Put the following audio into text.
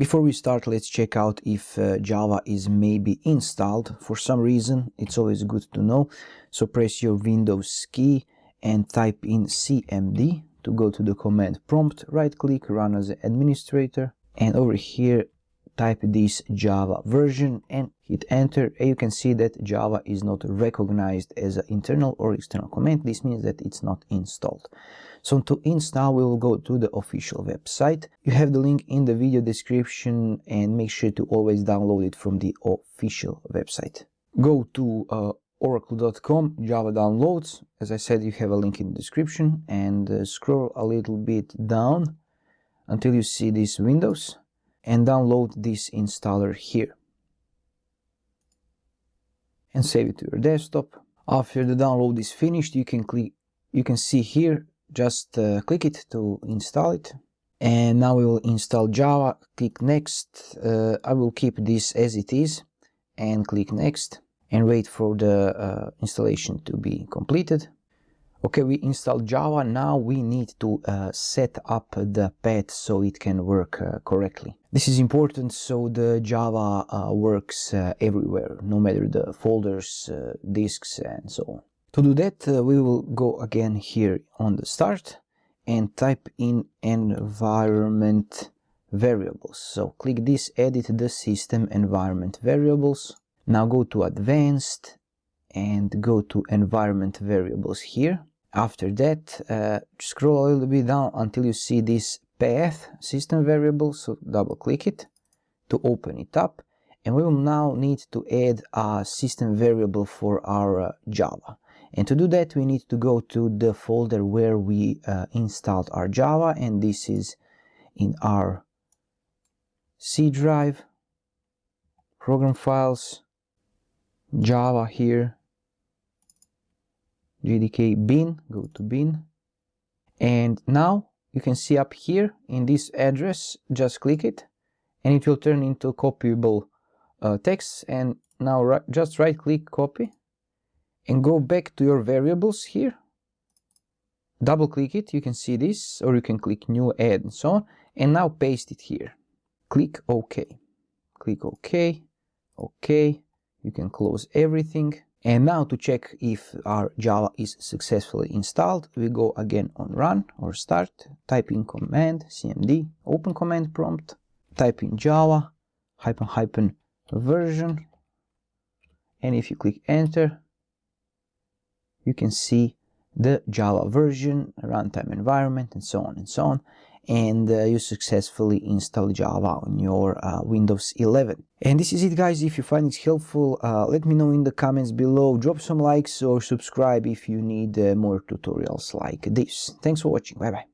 Before we start, let's check out if Java is maybe installed. For some reason, it's always good to know. So press your Windows key and type in cmd to go to the command prompt, right click, run as an administrator, and over here type this Java version and hit enter, and you can see that Java is not recognized as an internal or external command. This means that it's not installed. So to install, we will go to the official website. You have the link in the video description, and make sure to always download it from the official website. Go to oracle.com, Java downloads. As I said, you have a link in the description, and scroll a little bit down until you see this Windows, and download this installer here and save it to your desktop. After the download is finished, you can see here, just click it to install it. And now we will install Java. Click next. I will keep this as it is and click next and wait for the installation to be completed. Okay, we installed Java. Now we need to set up the path so it can work correctly. This is important so the Java works everywhere, no matter the folders, disks, and so on. To do that, we will go again here on the start and type in environment variables. So click this, edit the system environment variables. Now go to advanced and go to environment variables here. After that, scroll a little bit down until you see this path system variable, so double click it to open it up, and we will now need to add a system variable for our Java. And to do that, we need to go to the folder where we installed our Java, and this is in our C drive, program files, Java here, JDK bin, go to bin, and now you can see up here in this address, just click it and it will turn into copyable text. And now just right click, copy, and go back to your variables here, double click it, you can see this, or you can click new, add, and so on, and now paste it here. Click OK, click OK, OK, you can close everything. And now to check if our Java is successfully installed, we go again on run or start, type in command cmd, open command prompt, type in Java version, and if you click enter, you can see the Java version, runtime environment, and so on and so on. And you successfully install Java on your Windows 11. And this is it, guys. If you find it helpful, let me know in the comments below, drop some likes or subscribe if you need more tutorials like this. Thanks for watching. Bye bye.